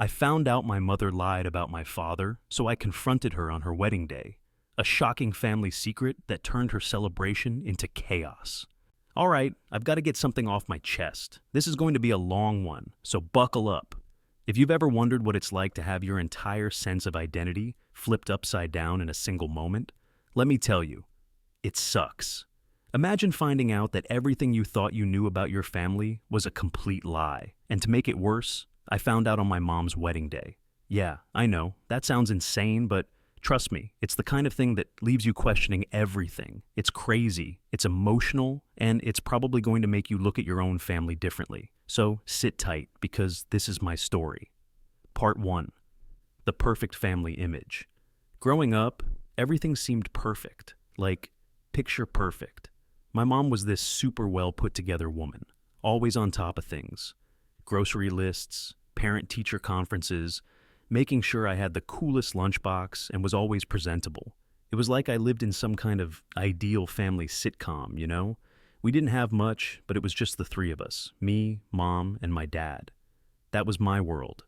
I found out my mother lied about my father, so I confronted her on her wedding day. A shocking family secret that turned her celebration into chaos. All right, I've got to get something off my chest. This is going to be a long one, so buckle up. If you've ever wondered what it's like to have your entire sense of identity flipped upside down in a single moment, let me tell you, it sucks. Imagine finding out that everything you thought you knew about your family was a complete lie. And to make it worse, I found out on my mom's wedding day. Yeah, I know, that sounds insane, but trust me, it's the kind of thing that leaves you questioning everything. It's crazy, it's emotional, and it's probably going to make you look at your own family differently. So sit tight, because this is my story. Part 1. The perfect family image. Growing up, everything seemed perfect, like picture perfect. My mom was this super well put together woman, always on top of things. Grocery lists, parent-teacher conferences, making sure I had the coolest lunchbox and was always presentable. It was like I lived in some kind of ideal family sitcom, you know? We didn't have much, but it was just the three of us, me, mom, and my dad. That was my world.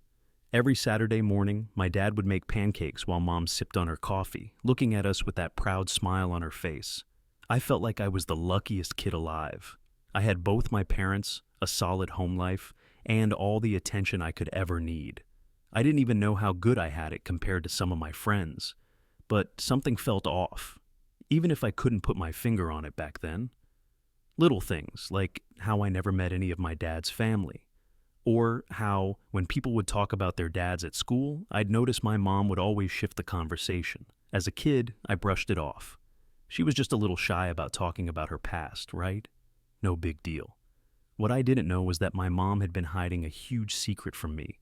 Every Saturday morning, my dad would make pancakes while mom sipped on her coffee, looking at us with that proud smile on her face. I felt like I was the luckiest kid alive. I had both my parents, a solid home life, and all the attention I could ever need. I didn't even know how good I had it compared to some of my friends. But something felt off, even if I couldn't put my finger on it back then. Little things, like how I never met any of my dad's family. Or how, when people would talk about their dads at school, I'd notice my mom would always shift the conversation. As a kid, I brushed it off. She was just a little shy about talking about her past, right? No big deal. What I didn't know was that my mom had been hiding a huge secret from me,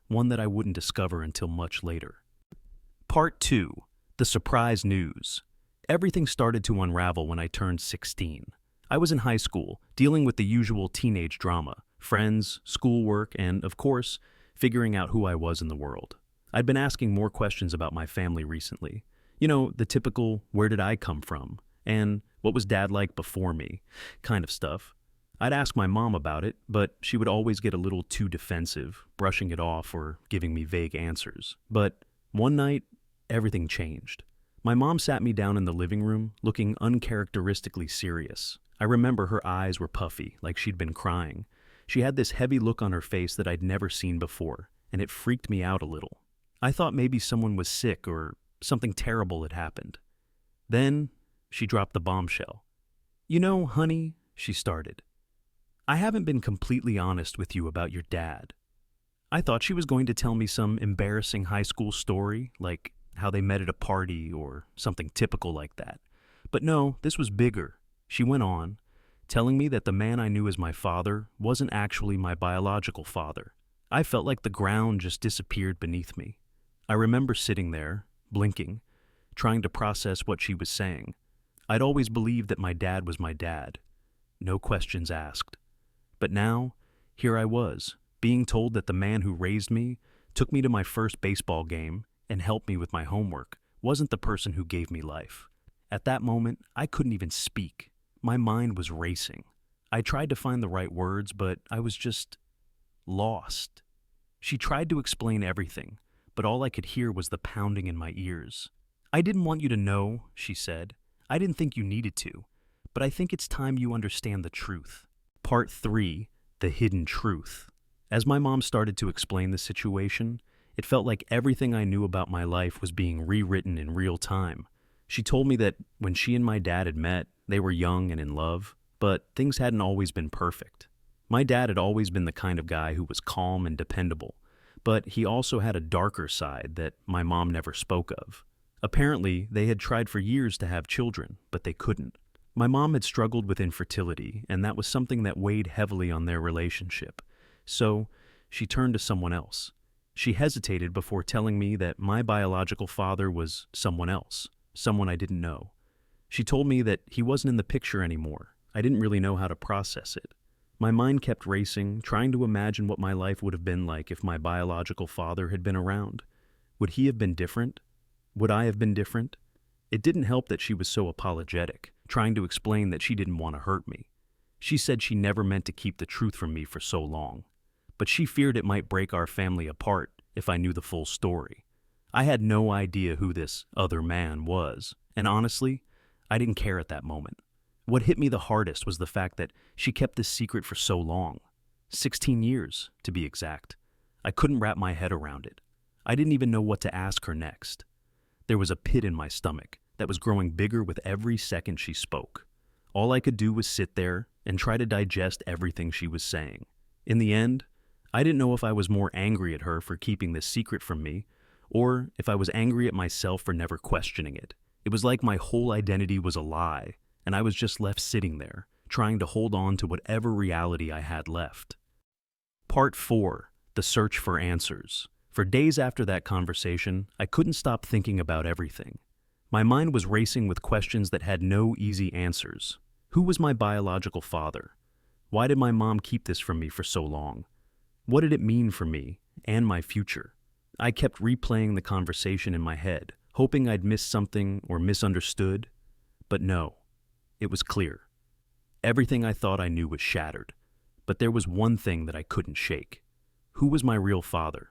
one that I wouldn't discover until much later. Part 2. The surprise news. Everything started to unravel when I turned 16. I was in high school, dealing with the usual teenage drama, friends, schoolwork, and, of course, figuring out who I was in the world. I'd been asking more questions about my family recently. You know, the typical, where did I come from? And what was dad like before me? Kind of stuff. I'd ask my mom about it, but she would always get a little too defensive, brushing it off or giving me vague answers. But one night, everything changed. My mom sat me down in the living room, looking uncharacteristically serious. I remember her eyes were puffy, like she'd been crying. She had this heavy look on her face that I'd never seen before, and it freaked me out a little. I thought maybe someone was sick or something terrible had happened. Then, she dropped the bombshell. "You know, honey," she started, "I haven't been completely honest with you about your dad." I thought she was going to tell me some embarrassing high school story, like how they met at a party or something typical like that. But no, this was bigger. She went on, telling me that the man I knew as my father wasn't actually my biological father. I felt like the ground just disappeared beneath me. I remember sitting there, blinking, trying to process what she was saying. I'd always believed that my dad was my dad. No questions asked. But now, here I was, being told that the man who raised me, took me to my first baseball game, and helped me with my homework, wasn't the person who gave me life. At that moment, I couldn't even speak. My mind was racing. I tried to find the right words, but I was just lost. She tried to explain everything, but all I could hear was the pounding in my ears. "I didn't want you to know," she said. "I didn't think you needed to, but I think it's time you understand the truth." Part 3. The hidden truth. As my mom started to explain the situation, it felt like everything I knew about my life was being rewritten in real time. She told me that when she and my dad had met, they were young and in love, but things hadn't always been perfect. My dad had always been the kind of guy who was calm and dependable, but he also had a darker side that my mom never spoke of. Apparently, they had tried for years to have children, but they couldn't. My mom had struggled with infertility, and that was something that weighed heavily on their relationship. So, she turned to someone else. She hesitated before telling me that my biological father was someone else, someone I didn't know. She told me that he wasn't in the picture anymore. I didn't really know how to process it. My mind kept racing, trying to imagine what my life would have been like if my biological father had been around. Would he have been different? Would I have been different? It didn't help that she was so apologetic, trying to explain that she didn't want to hurt me. She said she never meant to keep the truth from me for so long, but she feared it might break our family apart if I knew the full story. I had no idea who this other man was, and honestly, I didn't care at that moment. What hit me the hardest was the fact that she kept this secret for so long. 16 years, to be exact. I couldn't wrap my head around it. I didn't even know what to ask her next. There was a pit in my stomach that was growing bigger with every second she spoke. All I could do was sit there and try to digest everything she was saying. In the end, I didn't know if I was more angry at her for keeping this secret from me, or if I was angry at myself for never questioning it. It was like my whole identity was a lie, and I was just left sitting there, trying to hold on to whatever reality I had left. Part 4. The Search for Answers. For days after that conversation, I couldn't stop thinking about everything. My mind was racing with questions that had no easy answers. Who was my biological father? Why did my mom keep this from me for so long? What did it mean for me and my future? I kept replaying the conversation in my head, hoping I'd missed something or misunderstood. But no, it was clear. Everything I thought I knew was shattered. But there was one thing that I couldn't shake. Who was my real father?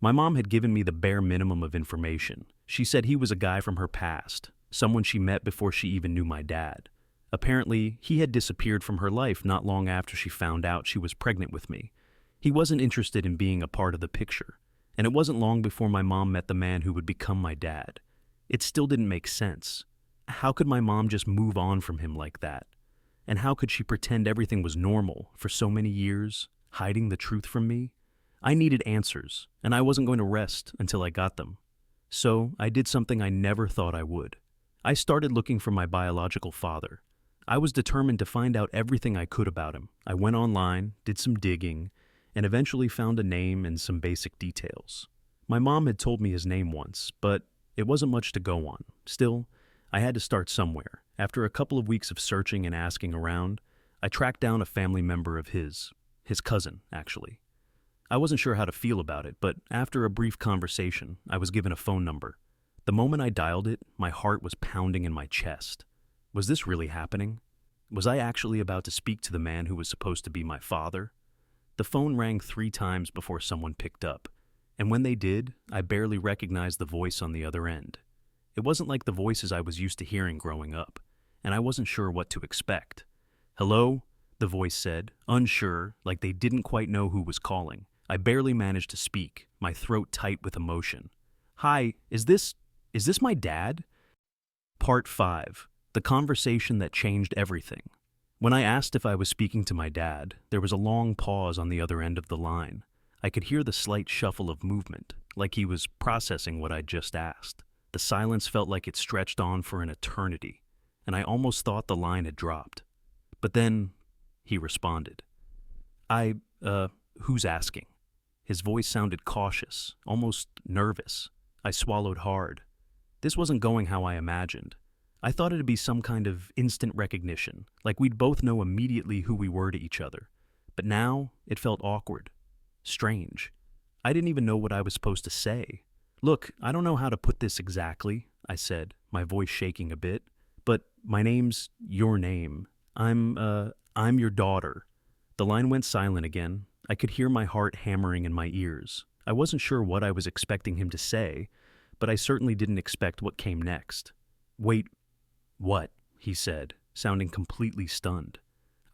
My mom had given me the bare minimum of information. She said he was a guy from her past, someone she met before she even knew my dad. Apparently, he had disappeared from her life not long after she found out she was pregnant with me. He wasn't interested in being a part of the picture, and it wasn't long before my mom met the man who would become my dad. It still didn't make sense. How could my mom just move on from him like that? And how could she pretend everything was normal for so many years, hiding the truth from me? I needed answers, and I wasn't going to rest until I got them. So I did something I never thought I would. I started looking for my biological father. I was determined to find out everything I could about him. I went online, did some digging, and eventually found a name and some basic details. My mom had told me his name once, but it wasn't much to go on. Still, I had to start somewhere. After a couple of weeks of searching and asking around, I tracked down a family member of his cousin, actually. I wasn't sure how to feel about it, but after a brief conversation, I was given a phone number. The moment I dialed it, my heart was pounding in my chest. Was this really happening? Was I actually about to speak to the man who was supposed to be my father? The phone rang 3 times before someone picked up, and when they did, I barely recognized the voice on the other end. It wasn't like the voices I was used to hearing growing up, and I wasn't sure what to expect. "Hello?" the voice said, unsure, like they didn't quite know who was calling. I barely managed to speak, my throat tight with emotion. "Hi, is this my dad?" Part 5. The Conversation That Changed Everything. When I asked if I was speaking to my dad, there was a long pause on the other end of the line. I could hear the slight shuffle of movement, like he was processing what I'd just asked. The silence felt like it stretched on for an eternity, and I almost thought the line had dropped. But then he responded. Who's asking?" His voice sounded cautious, almost nervous. I swallowed hard. This wasn't going how I imagined. I thought it'd be some kind of instant recognition, like we'd both know immediately who we were to each other. But now, it felt awkward. Strange. I didn't even know what I was supposed to say. "Look, I don't know how to put this exactly," I said, my voice shaking a bit. "But my name's your name. I'm your daughter." The line went silent again. I could hear my heart hammering in my ears. I wasn't sure what I was expecting him to say, but I certainly didn't expect what came next. "Wait, what?" he said, sounding completely stunned.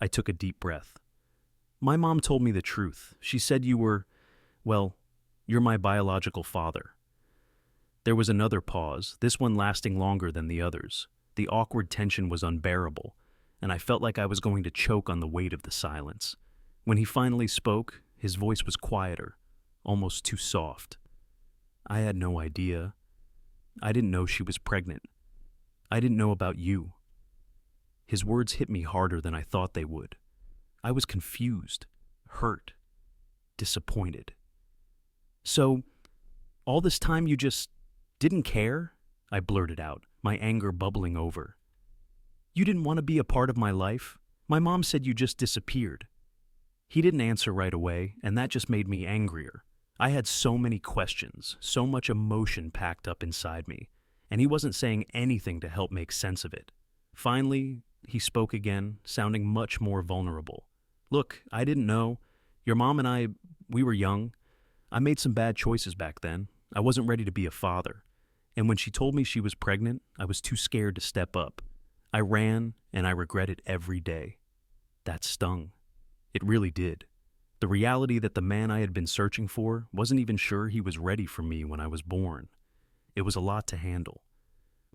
I took a deep breath. "My mom told me the truth. She said you're my biological father." There was another pause, this one lasting longer than the others. The awkward tension was unbearable, and I felt like I was going to choke on the weight of the silence. When he finally spoke, his voice was quieter, almost too soft. "I had no idea. I didn't know she was pregnant. I didn't know about you." His words hit me harder than I thought they would. I was confused, hurt, disappointed. "So, all this time you just didn't care?" I blurted out, my anger bubbling over. "You didn't want to be a part of my life? My mom said you just disappeared." He didn't answer right away, and that just made me angrier. I had so many questions, so much emotion packed up inside me, and he wasn't saying anything to help make sense of it. Finally, he spoke again, sounding much more vulnerable. "Look, I didn't know. Your mom and we were young. I made some bad choices back then. I wasn't ready to be a father. And when she told me she was pregnant, I was too scared to step up. I ran, and I regret it every day. That stung. It really did. The reality that the man I had been searching for wasn't even sure he was ready for me when I was born. It was a lot to handle.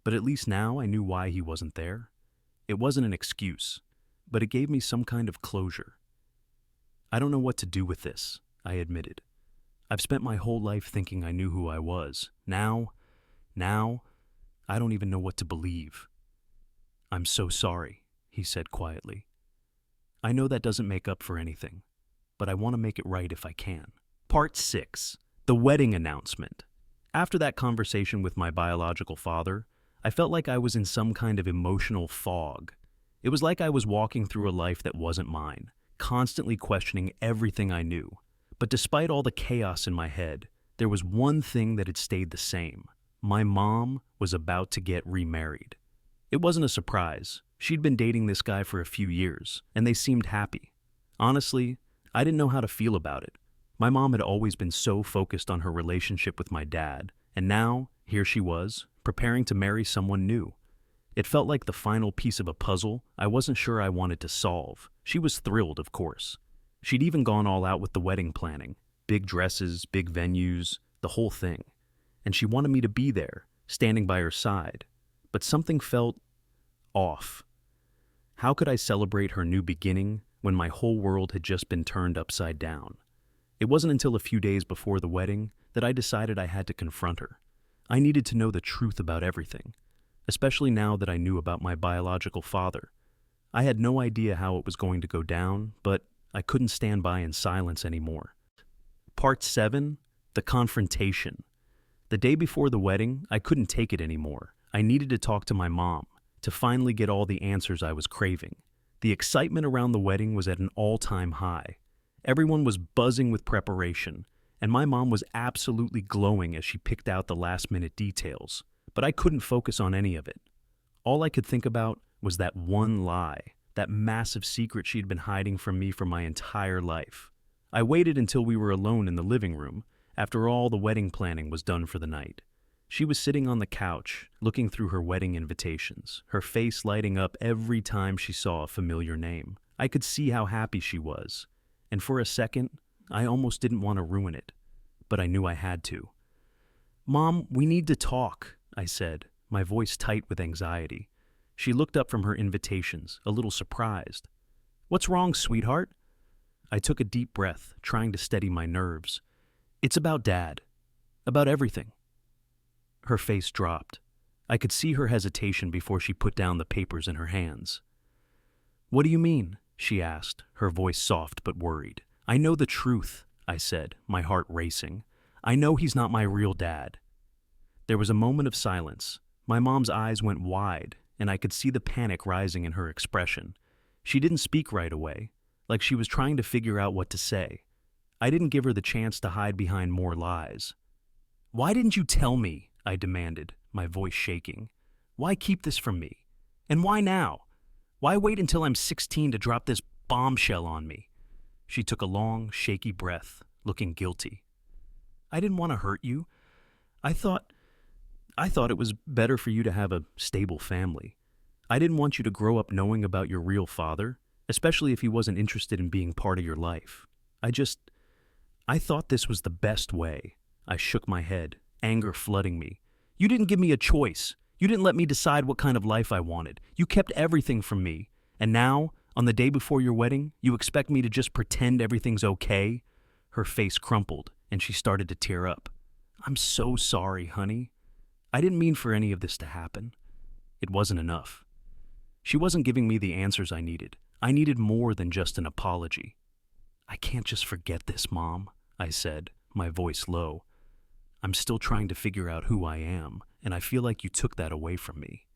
But at least now I knew why he wasn't there. It wasn't an excuse, but it gave me some kind of closure. I don't know what to do with this, I admitted. I've spent my whole life thinking I knew who I was. Now, I don't even know what to believe. I'm so sorry, he said quietly. I know that doesn't make up for anything, but I want to make it right if I can. Part 6. The wedding announcement. After that conversation with my biological father, I felt like I was in some kind of emotional fog. It was like I was walking through a life that wasn't mine, constantly questioning everything I knew. But despite all the chaos in my head, there was one thing that had stayed the same. My mom was about to get remarried. It wasn't a surprise. She'd been dating this guy for a few years, and they seemed happy. Honestly, I didn't know how to feel about it. My mom had always been so focused on her relationship with my dad, and now, here she was, preparing to marry someone new. It felt like the final piece of a puzzle I wasn't sure I wanted to solve. She was thrilled, of course. She'd even gone all out with the wedding planning. Big dresses, big venues, the whole thing. And she wanted me to be there, standing by her side. But something felt off. How could I celebrate her new beginning when my whole world had just been turned upside down? It wasn't until a few days before the wedding that I decided I had to confront her. I needed to know the truth about everything, especially now that I knew about my biological father. I had no idea how it was going to go down, but I couldn't stand by in silence anymore. Part 7. The Confrontation. The day before the wedding, I couldn't take it anymore. I needed to talk to my mom, to finally get all the answers I was craving. The excitement around the wedding was at an all-time high. Everyone was buzzing with preparation, and my mom was absolutely glowing as she picked out the last-minute details. But I couldn't focus on any of it. All I could think about was that one lie, that massive secret she'd been hiding from me for my entire life. I waited until we were alone in the living room, after all the wedding planning was done for the night. She was sitting on the couch, looking through her wedding invitations, her face lighting up every time she saw a familiar name. I could see how happy she was, and for a second, I almost didn't want to ruin it, but I knew I had to. "Mom, we need to talk," I said, my voice tight with anxiety. She looked up from her invitations, a little surprised. "What's wrong, sweetheart?" I took a deep breath, trying to steady my nerves. "It's about Dad. About everything." Her face dropped. I could see her hesitation before she put down the papers in her hands. "What do you mean?" she asked, her voice soft but worried. "I know the truth," I said, my heart racing. "I know he's not my real dad." There was a moment of silence. My mom's eyes went wide, and I could see the panic rising in her expression. She didn't speak right away, like she was trying to figure out what to say. I didn't give her the chance to hide behind more lies. "Why didn't you tell me?" I demanded, my voice shaking. "Why keep this from me? And why now? Why wait until I'm 16 to drop this bombshell on me?" She took a long, shaky breath, looking guilty. "I didn't want to hurt you. I thought it was better for you to have a stable family. I didn't want you to grow up knowing about your real father, especially if he wasn't interested in being part of your life. I thought this was the best way." I shook my head, anger flooding me. "You didn't give me a choice. You didn't let me decide what kind of life I wanted. You kept everything from me. And now, on the day before your wedding, you expect me to just pretend everything's okay?" Her face crumpled, and she started to tear up. "I'm so sorry, honey. I didn't mean for any of this to happen." It wasn't enough. She wasn't giving me the answers I needed. I needed more than just an apology. "I can't just forget this, Mom," I said, my voice low. "I'm still trying to figure out who I am, and I feel like you took that away from me."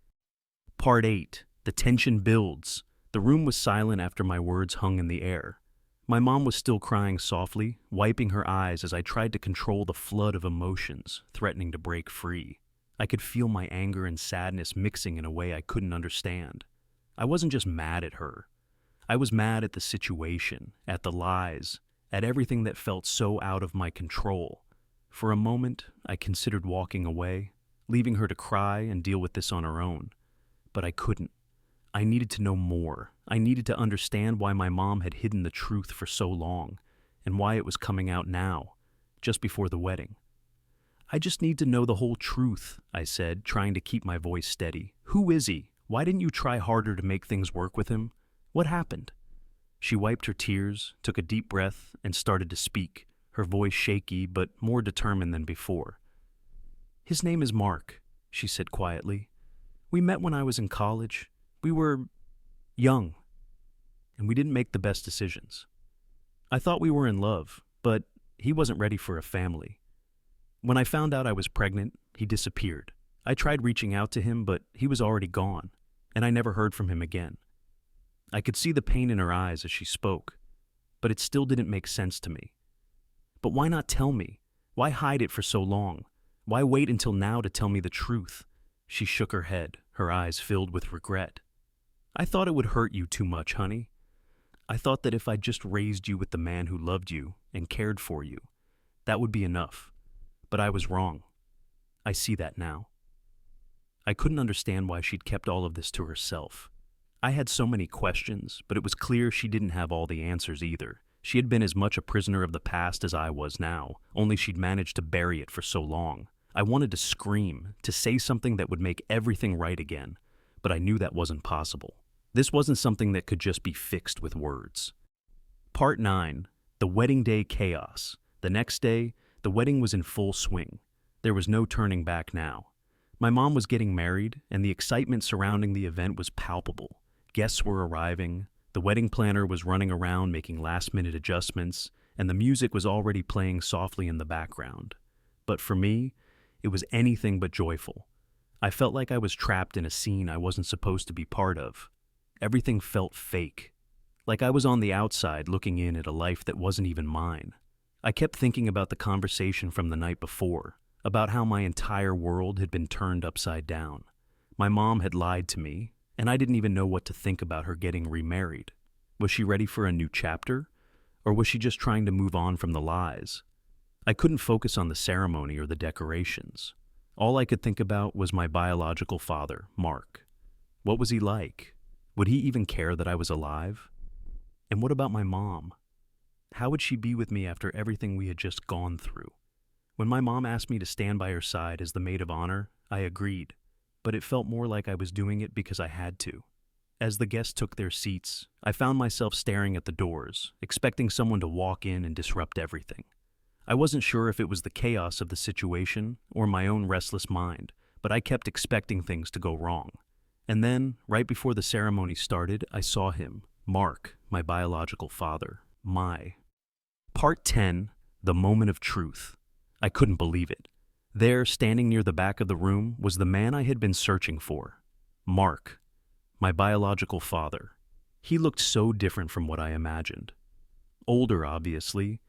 Part 8. The tension builds. The room was silent after my words hung in the air. My mom was still crying softly, wiping her eyes as I tried to control the flood of emotions, threatening to break free. I could feel my anger and sadness mixing in a way I couldn't understand. I wasn't just mad at her. I was mad at the situation, at the lies, at everything that felt so out of my control. For a moment, I considered walking away, leaving her to cry and deal with this on her own. But I couldn't. I needed to know more. I needed to understand why my mom had hidden the truth for so long, and why it was coming out now, just before the wedding. "I just need to know the whole truth," I said, trying to keep my voice steady. "Who is he? Why didn't you try harder to make things work with him? What happened?" She wiped her tears, took a deep breath, and started to speak, her voice shaky but more determined than before. "His name is Mark," she said quietly. "We met when I was in college. We were young, and we didn't make the best decisions. I thought we were in love, but he wasn't ready for a family. When I found out I was pregnant, he disappeared. I tried reaching out to him, but he was already gone, and I never heard from him again." I could see the pain in her eyes as she spoke, but it still didn't make sense to me. "But why not tell me? Why hide it for so long? Why wait until now to tell me the truth?" She shook her head, her eyes filled with regret. "I thought it would hurt you too much, honey. I thought that if I just raised you with the man who loved you and cared for you, that would be enough. But I was wrong. I see that now." I couldn't understand why she'd kept all of this to herself. I had so many questions, but it was clear she didn't have all the answers either. She had been as much a prisoner of the past as I was now, only she'd managed to bury it for so long. I wanted to scream, to say something that would make everything right again, but I knew that wasn't possible. This wasn't something that could just be fixed with words. Part 9. The Wedding Day Chaos. The next day, the wedding was in full swing. There was no turning back now. My mom was getting married, and the excitement surrounding the event was palpable. Guests were arriving, the wedding planner was running around making last-minute adjustments, and the music was already playing softly in the background. But for me, it was anything but joyful. I felt like I was trapped in a scene I wasn't supposed to be part of. Everything felt fake, like I was on the outside looking in at a life that wasn't even mine. I kept thinking about the conversation from the night before, about how my entire world had been turned upside down. My mom had lied to me, and I didn't even know what to think about her getting remarried. Was she ready for a new chapter, or was she just trying to move on from the lies? I couldn't focus on the ceremony or the decorations. All I could think about was my biological father, Mark. What was he like? Would he even care that I was alive? And what about my mom? How would she be with me after everything we had just gone through? When my mom asked me to stand by her side as the maid of honor, I agreed, but it felt more like I was doing it because I had to. As the guests took their seats, I found myself staring at the doors, expecting someone to walk in and disrupt everything. I wasn't sure if it was the chaos of the situation or my own restless mind, but I kept expecting things to go wrong. And then, right before the ceremony started, I saw him, Mark, my biological father, Part 10. The Moment of Truth. I couldn't believe it. There, standing near the back of the room, was the man I had been searching for. Mark, my biological father. He looked so different from what I imagined. Older, obviously,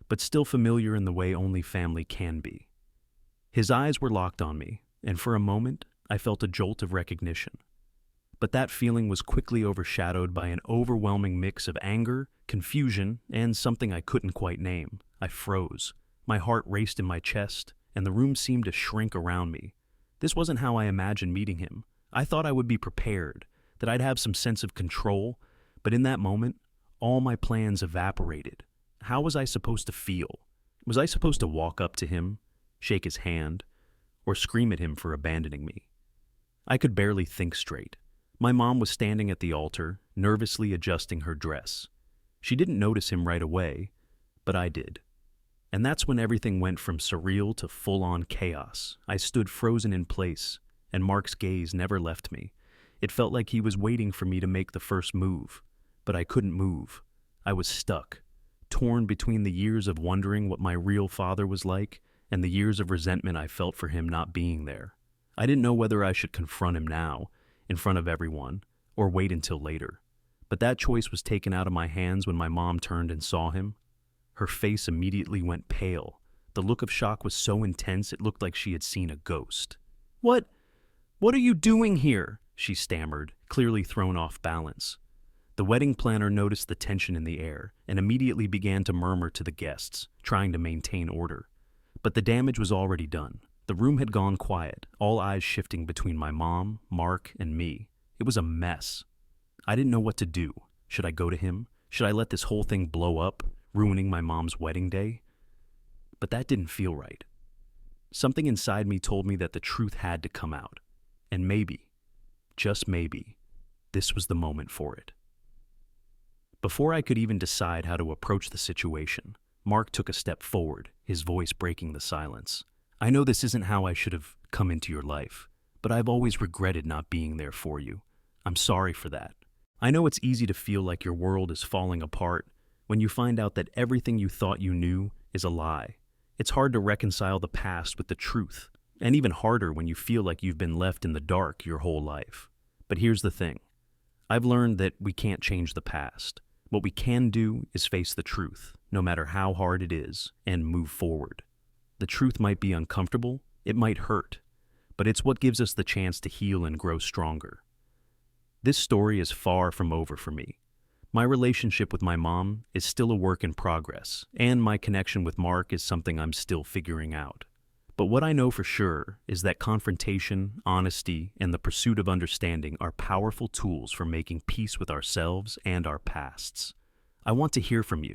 but still familiar in the way only family can be. His eyes were locked on me, and for a moment, I felt a jolt of recognition. But that feeling was quickly overshadowed by an overwhelming mix of anger, confusion, and something I couldn't quite name. I froze. My heart raced in my chest, and the room seemed to shrink around me. This wasn't how I imagined meeting him. I thought I would be prepared, that I'd have some sense of control, but in that moment, all my plans evaporated. How was I supposed to feel? Was I supposed to walk up to him, shake his hand, or scream at him for abandoning me? I could barely think straight. My mom was standing at the altar, nervously adjusting her dress. She didn't notice him right away, but I did. And that's when everything went from surreal to full-on chaos. I stood frozen in place, and Mark's gaze never left me. It felt like he was waiting for me to make the first move, but I couldn't move. I was stuck, torn between the years of wondering what my real father was like and the years of resentment I felt for him not being there. I didn't know whether I should confront him now, in front of everyone, or wait until later. But that choice was taken out of my hands when my mom turned and saw him. Her face immediately went pale. The look of shock was so intense it looked like she had seen a ghost. What are you doing here?" she stammered, clearly thrown off balance. The wedding planner noticed the tension in the air and immediately began to murmur to the guests, trying to maintain order. But the damage was already done. The room had gone quiet, all eyes shifting between my mom, Mark, and me. It was a mess. I didn't know what to do. Should I go to him? Should I let this whole thing blow up, ruining my mom's wedding day? But that didn't feel right. Something inside me told me that the truth had to come out. And maybe, just maybe, this was the moment for it. Before I could even decide how to approach the situation, Mark took a step forward, his voice breaking the silence. I know this isn't how I should have come into your life, but I've always regretted not being there for you. I'm sorry for that. I know it's easy to feel like your world is falling apart when you find out that everything you thought you knew is a lie. It's hard to reconcile the past with the truth, and even harder when you feel like you've been left in the dark your whole life. But here's the thing. I've learned that we can't change the past. What we can do is face the truth, no matter how hard it is, and move forward. The truth might be uncomfortable, it might hurt, but it's what gives us the chance to heal and grow stronger. This story is far from over for me. My relationship with my mom is still a work in progress, and my connection with Mark is something I'm still figuring out. But what I know for sure is that confrontation, honesty, and the pursuit of understanding are powerful tools for making peace with ourselves and our pasts. I want to hear from you.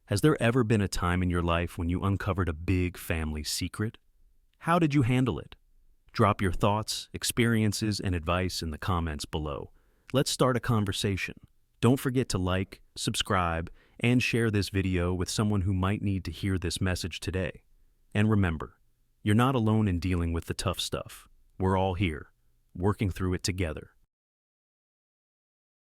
Has there ever been a time in your life when you uncovered a big family secret? How did you handle it? Drop your thoughts, experiences, and advice in the comments below. Let's start a conversation. Don't forget to like, subscribe, and share this video with someone who might need to hear this message today. And remember, you're not alone in dealing with the tough stuff. We're all here, working through it together.